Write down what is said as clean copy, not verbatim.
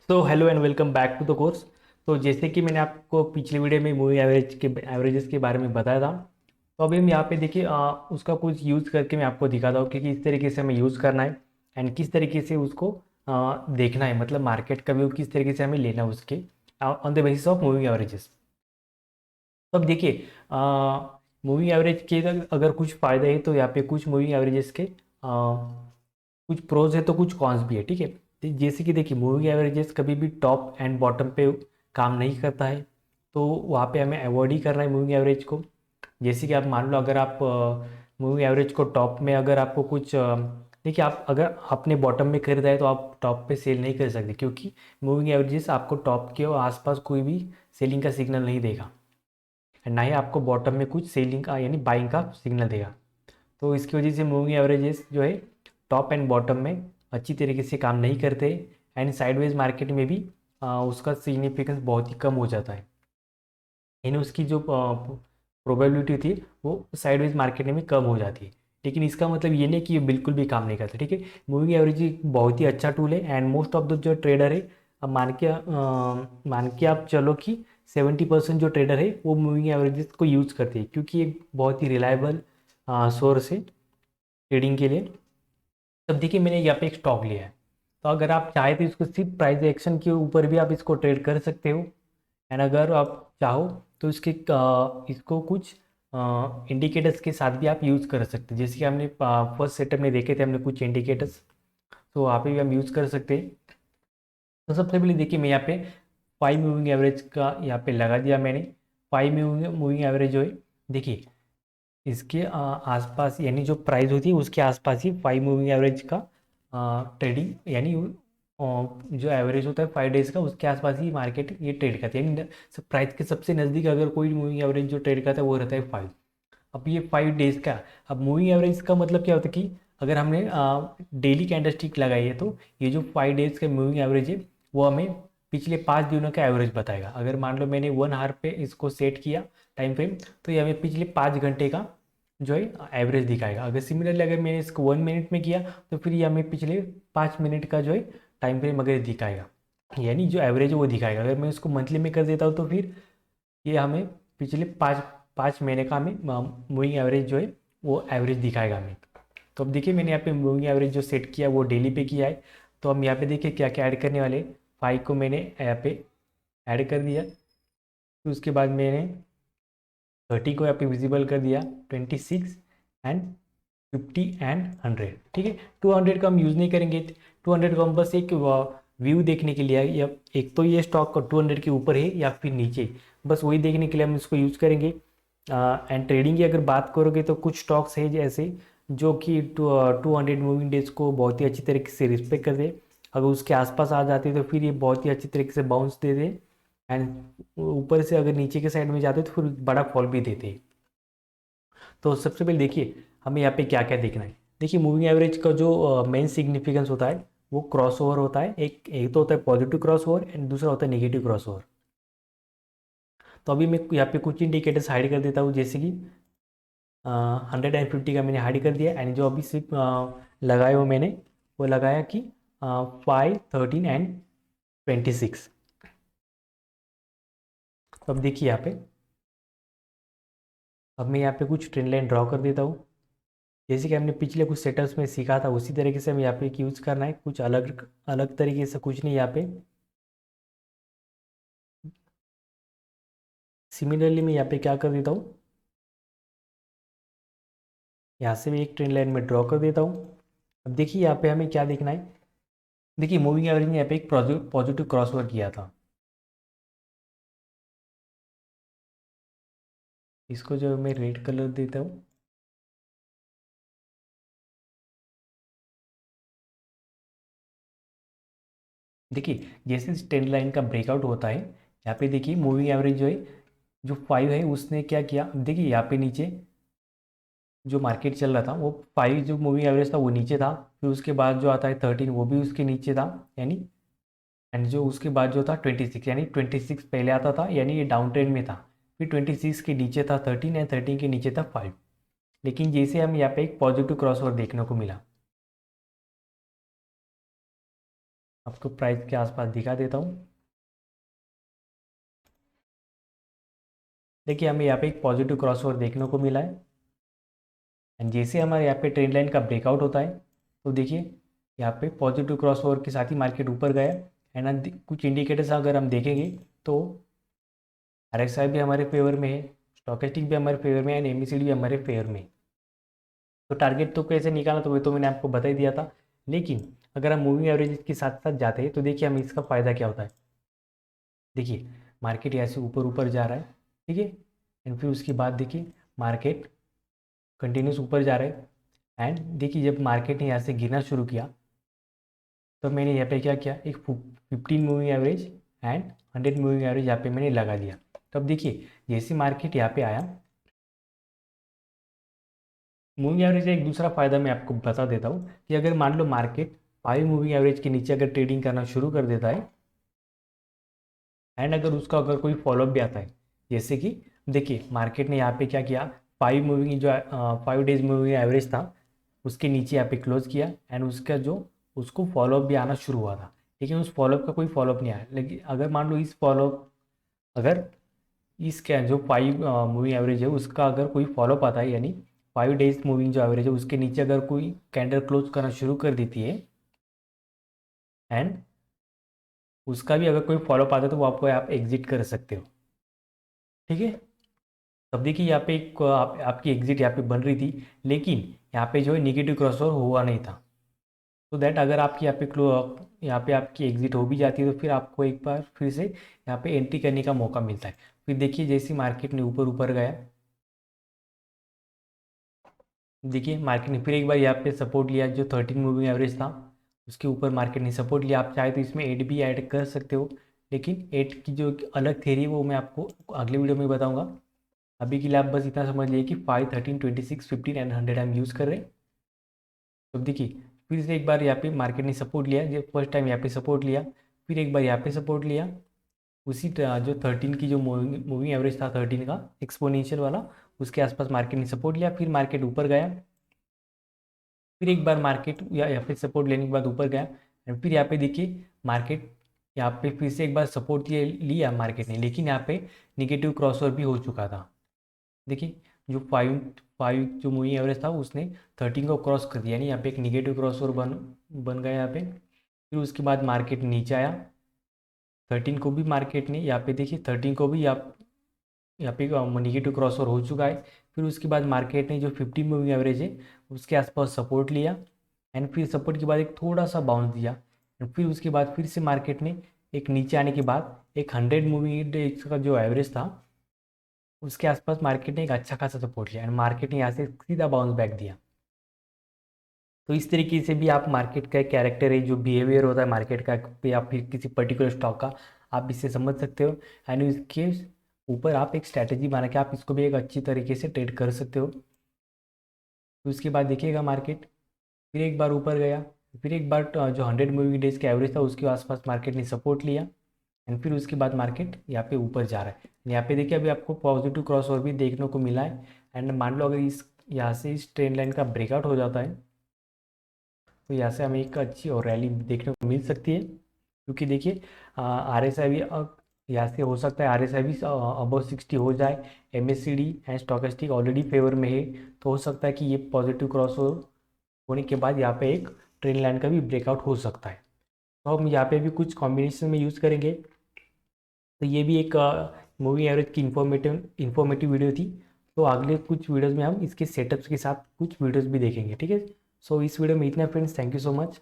So hello and welcome back to the course. तो जैसे कि मैंने आपको पिछले वीडियो में मूवी एवरेजेस के बारे में बताया था। तो अभी हम यहाँ पे देखिए उसका कुछ यूज़ करके मैं आपको दिखाता हूँ कि किस तरीके से हमें यूज़ करना है एंड किस तरीके से उसको देखना है, मतलब मार्केट का व्यू किस तरीके से हमें लेना है उसके on the basis of moving averages. तो अब देखिए मूविंग एवरेज के अगर कुछ फ़ायदे हैं तो यहाँ पे कुछ मूविंग एवरेजेस के कुछ प्रोज है तो कुछ कॉन्स भी है, ठीक है। तो जैसे कि देखिए मूविंग एवरेजेस कभी भी टॉप एंड बॉटम पे काम नहीं करता है, तो वहाँ पे हमें अवॉइड ही करना है मूविंग एवरेज को। जैसे कि आप मान लो अगर आप मूविंग एवरेज को टॉप में अगर आपको कुछ देखिए आप अगर अपने बॉटम में खरीदा है तो आप टॉप पे सेल नहीं कर सकते, क्योंकि मूविंग एवरेजेस आपको टॉप के आसपास कोई भी सेलिंग का सिग्नल नहीं देगा, ना ही आपको बॉटम में कुछ सेलिंग का यानी बाइंग का सिग्नल देगा। तो इसकी वजह से मूविंग एवरेजेस जो है टॉप एंड बॉटम में अच्छी तरीके से काम नहीं करते एंड साइडवेज मार्केट में भी उसका सिग्निफिकेंस बहुत ही कम हो जाता है, यानी उसकी जो प्रोबेबिलिटी थी वो साइडवेज मार्केट में कम हो जाती है। लेकिन इसका मतलब ये नहीं कि ये बिल्कुल भी काम नहीं करता, ठीक है। मूविंग एवरेज एक बहुत ही अच्छा टूल है एंड मोस्ट ऑफ द जो ट्रेडर है, अब मान के आप चलो कि 70% जो ट्रेडर है वो मूविंग एवरेजेस को यूज़ करते हैं, क्योंकि एक बहुत ही रिलायबल सोर्स है ट्रेडिंग के लिए। तब देखिए मैंने यहाँ पे एक स्टॉक लिया है, तो अगर आप चाहे तो इसको सिर्फ प्राइस एक्शन के ऊपर भी आप इसको ट्रेड कर सकते हो एंड अगर आप चाहो तो इसको कुछ इंडिकेटर्स के साथ भी आप यूज़ कर सकते हैं। जैसे कि हमने फर्स्ट सेटअप में देखे थे हमने कुछ इंडिकेटर्स, तो वहाँ पे भी हम यूज़ कर सकते हैं। तो सबसे पहले देखिए मैं यहाँ पे 5 मूविंग एवरेज का यहाँ पे लगा दिया मैंने। 5 मूविंग एवरेज जो है देखिए इसके आसपास यानी जो प्राइस होती है उसके आसपास ही 5 मूविंग एवरेज का ट्रेडिंग यानी जो एवरेज होता है 5 डेज का उसके आसपास ही मार्केट ये ट्रेड करती है, यानी प्राइस के सबसे नज़दीक अगर कोई मूविंग एवरेज जो ट्रेड करता है वो रहता है 5। अब ये 5 डेज का, अब मूविंग एवरेज का मतलब क्या होता है कि अगर हमने डेली कैंडलस्टिक लगाई है तो ये जो 5 डेज का मूविंग एवरेज है वो हमें पिछले 5 दिनों का एवरेज बताएगा। अगर मान लो मैंने 1 आवर पे इसको सेट किया टाइम फ्रेम, तो ये हमें पिछले 5 घंटे का जो है एवरेज दिखाएगा। अगर सिमिलरली अगर मैंने इसको 1 मिनट में किया तो फिर ये हमें पिछले 5 मिनट का जो है टाइम फ्रेम अगर दिखाएगा, यानी जो एवरेज है वो दिखाएगा। अगर मैं इसको मंथली में कर देता हूँ तो फिर ये हमें पिछले 5 महीने का हमें मूविंग एवरेज जो है वो एवरेज दिखाएगा हमें। तो अब देखिए मैंने यहाँ पे मूविंग एवरेज जो सेट किया वो डेली पे किया है। तो हम यहाँ पे देखिए क्या क्या ऐड करने वाले, 5 को मैंने यहाँ पे ऐड कर दिया, फिर उसके बाद मैंने 30 को यहाँ पे विजिबल कर दिया, 26 एंड 50 एंड 100, ठीक है। 200 का हम यूज़ नहीं करेंगे, 200 को हम बस एक व्यू देखने के लिए या एक तो ये स्टॉक को 200 के ऊपर है या फिर नीचे, बस वही देखने के लिए हम इसको यूज़ करेंगे। एंड ट्रेडिंग की अगर बात करोगे तो कुछ स्टॉक्स है जैसे जो कि 200 मूविंग डेज को बहुत ही अच्छी तरीके से रिस्पेक्ट कर दे, अगर उसके आसपास आ जाते तो फिर ये बहुत ही अच्छी तरीके से बाउंस दे दे एंड ऊपर से अगर नीचे के साइड में जाते तो फिर बड़ा फॉल भी देते। तो सबसे पहले देखिए हमें यहाँ पे क्या क्या देखना है। देखिए मूविंग एवरेज का जो मेन सिग्निफिकेंस होता है वो क्रॉस ओवर होता है, एक एक तो होता है पॉजिटिव क्रॉस ओवर एंड दूसरा होता है नेगेटिव क्रॉस ओवर। तो अभी मैं यहाँ पे कुछ इंडिकेटर्स हाइड कर देता हूँ, जैसे कि 150 का मैंने हाइड कर दिया एंड जो अभी सिर्फ लगाए हो मैंने वो लगाया कि 5, 13 एंड 26। तो अब देखिए यहाँ पे अब मैं यहाँ पे कुछ ट्रेंड लाइन ड्रॉ कर देता हूँ। जैसे कि हमने पिछले कुछ सेटअप्स में सीखा था उसी तरीके से हमें यहाँ पे यूज़ करना है, कुछ अलग अलग तरीके से कुछ नहीं यहाँ पे। सिमिलरली मैं यहाँ पे क्या कर देता हूँ, यहाँ से भी एक ट्रेंड लाइन में ड्रॉ कर देता हूँ। अब देखिए यहाँ पे हमें क्या देखना है। देखिए मूविंग एवरेज ने यहाँ पे एक पॉजिटिव क्रॉसओवर किया था, इसको जो मैं रेड कलर देता हूँ। देखिए जैसे इस ट्रेंड लाइन का ब्रेकआउट होता है यहाँ पे देखिए मूविंग एवरेज जो है जो 5 है उसने क्या किया, अब देखिए यहाँ पे नीचे जो मार्केट चल रहा था वो 5 जो मूविंग एवरेज था वो नीचे था, फिर उसके बाद जो आता है 13 वो भी उसके नीचे था, यानी एंड जो उसके बाद जो था 26, यानी 26 पहले आता था यानी ये डाउन ट्रेंड में था, फिर 26 के नीचे था 13 एंड 13 के नीचे था 5। लेकिन जैसे हम यहाँ पे एक पॉजिटिव क्रॉसओवर देखने को मिला, आपको प्राइस के आसपास दिखा देता हूँ। देखिए हमें यहाँ पे एक पॉजिटिव क्रॉसओवर देखने को मिला है, एंड जैसे हमारे यहाँ पे ट्रेंड लाइन का ब्रेकआउट होता है तो देखिए यहाँ पे पॉजिटिव क्रॉसओवर के साथ ही मार्केट ऊपर गया, एंड कुछ इंडिकेटर्स अगर हम देखेंगे तो RSI भी हमारे फेवर में है, स्टॉकेस्टिक भी हमारे फेवर में है, एंड MACD भी हमारे फेवर में है। तो टारगेट तो कैसे निकाला तो वो तो मैंने आपको बता ही दिया था, लेकिन अगर हम मूविंग एवरेज के साथ साथ जाते हैं तो देखिए हमें इसका फ़ायदा क्या होता है। देखिए मार्केट यहाँ से ऊपर ऊपर जा रहा है, ठीक है, एंड फिर उसके बाद देखिए मार्केट कंटिन्यूस ऊपर जा रहा है, एंड देखिए जब मार्केट ने यहाँ से गिरना शुरू किया तो मैंने यहाँ पे क्या किया, एक 15 moving average and 100 moving average यहाँ पे मैंने लगा दिया। तो अब देखिए जैसे मार्केट यहाँ पे आया, मूविंग एवरेज का एक दूसरा फायदा मैं आपको बता देता हूँ कि अगर मान लो मार्केट 5 मूविंग एवरेज के नीचे अगर ट्रेडिंग करना शुरू कर देता है, एंड अगर उसका अगर कोई फॉलोअप भी आता है, जैसे कि देखिए मार्केट ने यहाँ पे क्या किया, 5 डेज मूविंग एवरेज था उसके नीचे यहाँ पे क्लोज किया, एंड उसका जो उसको फॉलोअप भी आना शुरू हुआ था, लेकिन उस फॉलोअप का कोई फॉलोअप नहीं आया। लेकिन अगर मान लो इस फॉलोअप अगर इसका जो 5 मूविंग एवरेज है उसका अगर कोई फॉलोअप आता है, यानी 5 डेज मूविंग जो एवरेज है उसके नीचे अगर कोई कैंडल क्लोज करना शुरू कर देती है, एंड उसका भी अगर कोई फॉलोअप आता है तो वो आपको आप एग्जिट कर सकते हो, ठीक है। तब देखिए यहाँ पे एक आपकी एग्जिट यहाँ पे बन रही थी, लेकिन यहाँ पे जो है निगेटिव क्रॉसओवर हुआ नहीं था। तो दैट अगर आपकी यहाँ पे आपकी एग्जिट हो भी जाती है तो फिर आपको एक बार फिर से यहाँ पे एंट्री करने का मौका मिलता है। फिर देखिए जैसे मार्केट ने ऊपर ऊपर गया, देखिए मार्केट ने फिर एक बार यहाँ पे सपोर्ट लिया जो 13 मूविंग एवरेज था, उसके ऊपर मार्केट ने सपोर्ट लिया। आप चाहे तो इसमें एड भी ऐड कर सकते हो, लेकिन एड की जो अलग थेरी है वो मैं आपको अगले वीडियो में बताऊंगा। अभी के लिए आप बस इतना समझ लिए कि 5, 13, 26, 15 एंड 100 हम यूज़ कर रहे हैं। तो देखिए फिर से एक बार यहाँ पे मार्केट ने सपोर्ट लिया, जब फर्स्ट टाइम यहाँ पे सपोर्ट लिया, फिर एक बार यहाँ पे सपोर्ट लिया, उसी जो 13 की जो मूविंग एवरेज था 13 का एक्सपोनेंशियल वाला, उसके आसपास मार्केट ने सपोर्ट लिया, फिर मार्केट ऊपर गया, फिर एक बार मार्केट या फिर सपोर्ट लेने के बाद ऊपर गया, एंड फिर यहाँ पे देखिए मार्केट यहाँ पे फिर से एक बार सपोर्ट लिया मार्केट ने, लेकिन यहाँ पे निगेटिव क्रॉसओवर भी हो चुका था। देखिए जो 5 जो मूविंग एवरेज था उसने 13 को क्रॉस कर दिया, यानी यहाँ पे एक निगेटिव क्रॉसओवर बन गया यहाँ पे। फिर उसके बाद मार्केट नीचे आया, 13 को भी मार्केट ने यहाँ पे देखिए 13 को भी यहाँ पे निगेटिव क्रॉसओवर हो चुका है। फिर उसके बाद मार्केट ने जो 15 मूविंग एवरेज है उसके आसपास सपोर्ट लिया, एंड फिर सपोर्ट के बाद एक थोड़ा सा बाउंस दिया, एंड फिर उसके बाद फिर से मार्केट ने एक नीचे आने के बाद एक 100 मूविंग डेज का जो एवरेज था उसके आसपास मार्केट ने एक अच्छा खासा सपोर्ट लिया, एंड मार्केट ने यहाँ से सीधा बाउंस बैक दिया। तो इस तरीके से भी आप मार्केट का एक कैरेक्टर है, जो बिहेवियर होता है मार्केट का या फिर किसी पर्टिकुलर स्टॉक का, आप इससे समझ सकते हो, एंड इसके ऊपर आप एक स्ट्रैटेजी बना के आप इसको भी एक अच्छी तरीके से ट्रेड कर सकते हो। तो उसके बाद देखिएगा मार्केट फिर एक बार ऊपर गया, फिर एक बार जो 100 मूविंग डेज का एवरेज था उसके आसपास मार्केट ने सपोर्ट लिया, एंड फिर उसके बाद मार्केट यहाँ पे ऊपर जा रहा है। यहाँ पे देखिए अभी आपको पॉजिटिव क्रॉसओवर भी देखने को मिला है, एंड मान लो अगर इस यहाँ से इस ट्रेंड लाइन का ब्रेकआउट हो जाता है तो यहाँ से हमें एक अच्छी और रैली देखने को मिल सकती है, क्योंकि देखिए RSI भी अब यहाँ से हो सकता है RSI भी अबव 60 हो जाए, MACD and stochastic already favour में है, तो हो सकता है कि ये पॉजिटिव क्रॉस होने के बाद यहाँ पे एक ट्रेंड लाइन का भी ब्रेकआउट हो सकता है। तो हम यहाँ पे भी कुछ कॉम्बिनेशन में यूज़ करेंगे। तो ये भी एक मूवी एवरेज की इन्फॉर्मेटिव वीडियो थी। तो अगले कुछ वीडियोज़ में हम इसके सेटअप्स के साथ कुछ वीडियोज़ भी देखेंगे, ठीक है। सो इस वीडियो में इतना friends, thank you so much.